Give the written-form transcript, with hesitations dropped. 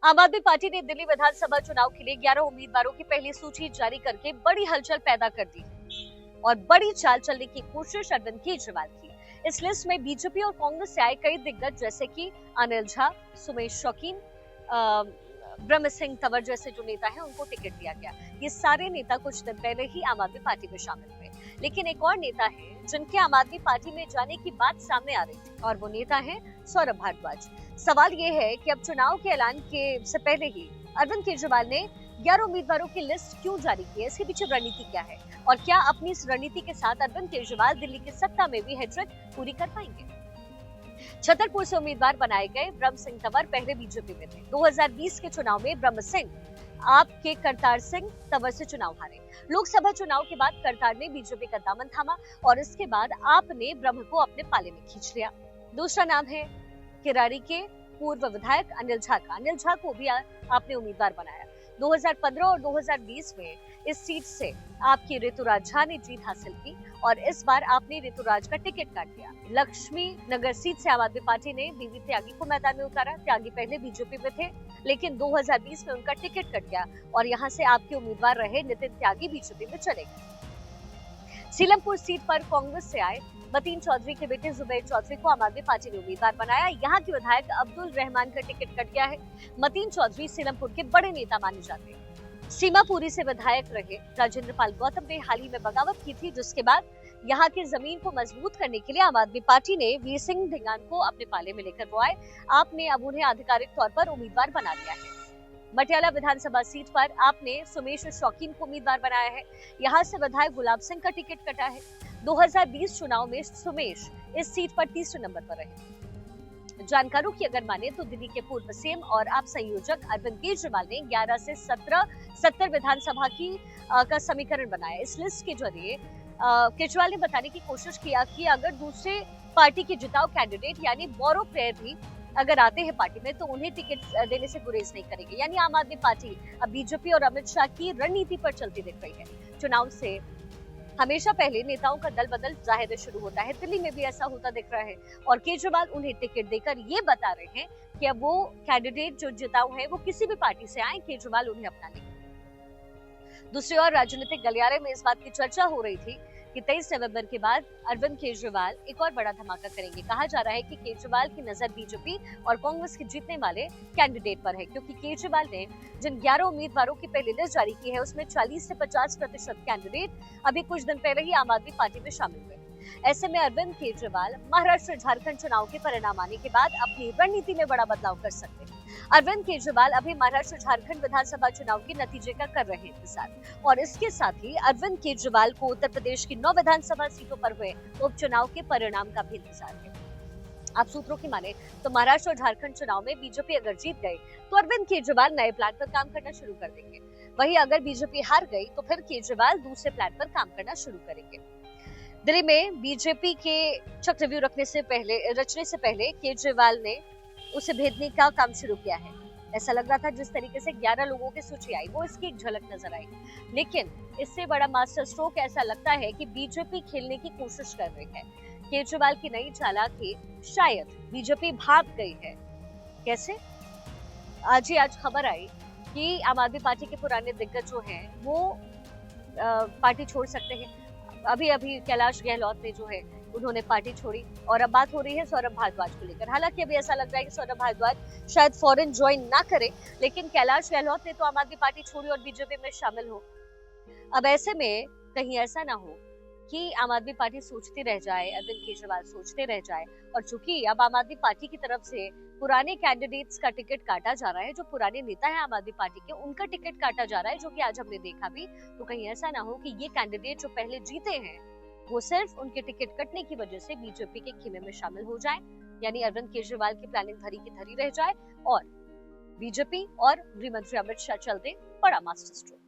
आम आदमी पार्टी ने दिल्ली विधानसभा चुनाव के लिए 11 उम्मीदवारों की पहली सूची जारी करके बड़ी हलचल पैदा कर दी और बड़ी चाल चलने की कोशिश अरविंद केजरीवाल की। इस लिस्ट में बीजेपी और कांग्रेस से आए कई दिग्गज जैसे कि अनिल झा, सुमेश शौकीन, ब्रह्म सिंह तंवर जैसे जो नेता हैं उनको टिकट दिया गया। ये सारे नेता कुछ दिन पहले ही आम आदमी पार्टी में शामिल हुए, लेकिन एक और नेता है जिनके आम आदमी पार्टी में जाने की बात सामने आ रही थी और वो नेता है सौरभ भारद्वाज। सवाल ये है कि अब चुनाव के ऐलान के से पहले ही अरविंद केजरीवाल ने 11 उम्मीदवारों की लिस्ट क्यों जारी की है, इसके पीछे रणनीति क्या है और क्या अपनी इस रणनीति के साथ अरविंद केजरीवाल दिल्ली की सत्ता में भी हैट्रिक पूरी कर पाएंगे। छतरपुर से उम्मीदवार बनाए गए ब्रह्म सिंह तंवर पहले बीजेपी में थे। 2020 के चुनाव में ब्रह्म सिंह आपके करतार सिंह तंवर से चुनाव हारे। लोकसभा चुनाव के बाद करतार ने बीजेपी का दामन थामा और इसके बाद आपने ब्रह्म को अपने पाले में खींच लिया। दूसरा नाम है किरारी के पूर्व विधायक अनिल झा का। अनिल झा को भी आपने उम्मीदवार बनाया। 2015 और 2020 में इस सीट से आपकी ऋतुराज झा ने जीत हासिल की और इस बार आपने ऋतुराज का टिकट काट दिया। लक्ष्मी नगर सीट से आम आदमी पार्टी ने बीवी त्यागी को मैदान में उतारा। त्यागी पहले बीजेपी में थे, लेकिन 2020 में उनका टिकट कट गया और यहाँ से आपके उम्मीदवार रहे नितिन त्यागी बीजेपी में चले गए। सीलमपुर सीट पर कांग्रेस से आए मतीन चौधरी के बेटे जुबैर चौधरी को आम आदमी पार्टी ने उम्मीदवार बनाया। यहाँ के विधायक अब्दुल रहमान का टिकट कट गया है। मतीन चौधरी सीलमपुर के बड़े नेता माने जाते हैं। सीमापुरी से विधायक रहे राजेंद्र पाल गौतम ने हाल ही में बगावत की थी, जिसके बाद यहाँ की जमीन को मजबूत करने के लिए आम आदमी पार्टी ने वीर सिंह ढिंगान को अपने पाले में लेकर वो आए। आपने अब उन्हें आधिकारिक तौर पर उम्मीदवार बना दिया है। मटियाला विधानसभा सीट पर आपने सुमेश शौकीन को उम्मीदवार बनाया है। यहाँ से विधायक गुलाब सिंह का टिकट कटा है। 2020 चुनाव में सुमेश इस सीट पर तीसरे नंबर पर रहे। जानकारों की अगर माने तो दिल्ली के पूर्व सीएम और आप संयोजक अरविंद केजरीवाल ने 11 से 70 विधानसभा का समीकरण बनाया। इस लिस्ट के जरिए केजरीवाल ने बताने की कोशिश किया कि अगर दूसरे पार्टी के जिताऊ कैंडिडेट यानी बोरो प्लेयर भी अगर आते हैं पार्टी में तो उन्हें टिकट देने से गुरेज नहीं करेंगे। यानी आम आदमी पार्टी अब बीजेपी और अमित शाह की रणनीति पर चलती दिख रही है। चुनाव से हमेशा पहले नेताओं का दल बदल जाहिर शुरू होता है। दिल्ली में भी ऐसा होता दिख रहा है और केजरीवाल उन्हें टिकट देकर ये बता रहे हैं कि अब वो कैंडिडेट जो जिताऊ है वो किसी भी पार्टी से आए, केजरीवाल उन्हें अपना लेंगे। दूसरी ओर राजनीतिक गलियारे में इस बात की चर्चा हो रही थी कि 23 नवंबर के बाद अरविंद केजरीवाल एक और बड़ा धमाका करेंगे। कहा जा रहा है कि केजरीवाल की नजर बीजेपी और कांग्रेस के जीतने वाले कैंडिडेट पर है, क्योंकि केजरीवाल ने जिन 11 उम्मीदवारों की पहली लिस्ट जारी की है उसमें 40 से 50% कैंडिडेट अभी कुछ दिन पहले ही आम आदमी पार्टी में शामिल हुए। ऐसे में अरविंद केजरीवाल महाराष्ट्र झारखंड चुनाव के परिणाम आने के बाद अपनी रणनीति में बड़ा बदलाव कर सकते हैं। अरविंद केजरीवाल अभी महाराष्ट्र झारखंड विधानसभा चुनाव के नतीजे का कर रहे हैं इंतजार और इसके साथ ही अरविंद केजरीवाल को उत्तर प्रदेश की 9 विधानसभा सीटों पर हुए उपचुनाव के परिणाम का भी इंतजार है। आप सूत्रों की माने तो महाराष्ट्र और झारखंड चुनाव में बीजेपी अगर जीत गई तो अरविंद केजरीवाल नए प्लान पर काम करना शुरू कर देंगे। वहीं अगर बीजेपी हार गई तो फिर केजरीवाल दूसरे प्लान पर काम करना शुरू करेंगे। दिल्ली में बीजेपी के चक्रव्यूह रचने से पहले केजरीवाल ने उसे भेदने का काम शुरू किया है। ऐसा लग रहा था जिस तरीके से 11 लोगों की सूची आई वो इसकी एक झलक नजर आई, लेकिन इससे बड़ा मास्टर स्ट्रोक ऐसा लगता है कि बीजेपी खेलने की कोशिश कर रही है। केजरीवाल की नई चालाकी शायद बीजेपी भाग गई है। कैसे? आज खबर आई कि आम आदमी पार्टी के पुराने दिग्गज जो हैं वो पार्टी छोड़ सकते हैं। अभी कैलाश गहलोत ने जो है उन्होंने पार्टी छोड़ी और अब बात हो रही है सौरभ भारद्वाज को लेकर। हालांकि अभी ऐसा लग रहा है कि सौरभ भारद्वाज शायद फॉरेन ज्वाइन ना करे, लेकिन कैलाश गहलोत ने तो आम आदमी पार्टी छोड़ी और बीजेपी में शामिल हो। अब ऐसे में कहीं ऐसा ना हो कि आम आदमी पार्टी सोचती रह जाए, अरविंद केजरीवाल सोचते रह जाए। और चूंकि अब आम आदमी पार्टी की तरफ से पुराने कैंडिडेट्स का टिकट काटा जा रहा है, जो पुराने नेता है आम आदमी पार्टी के उनका टिकट काटा जा रहा है, जो कि आज हमने देखा भी, तो कहीं ऐसा ना हो कि ये कैंडिडेट जो पहले जीते हैं वो सिर्फ उनके टिकट कटने की वजह से बीजेपी के खेमे में शामिल हो जाए, यानी अरविंद केजरीवाल की प्लानिंग धरी की धरी रह जाए और बीजेपी और गृह मंत्री अमित शाह चल दे बड़ा मास्टर स्ट्रोक।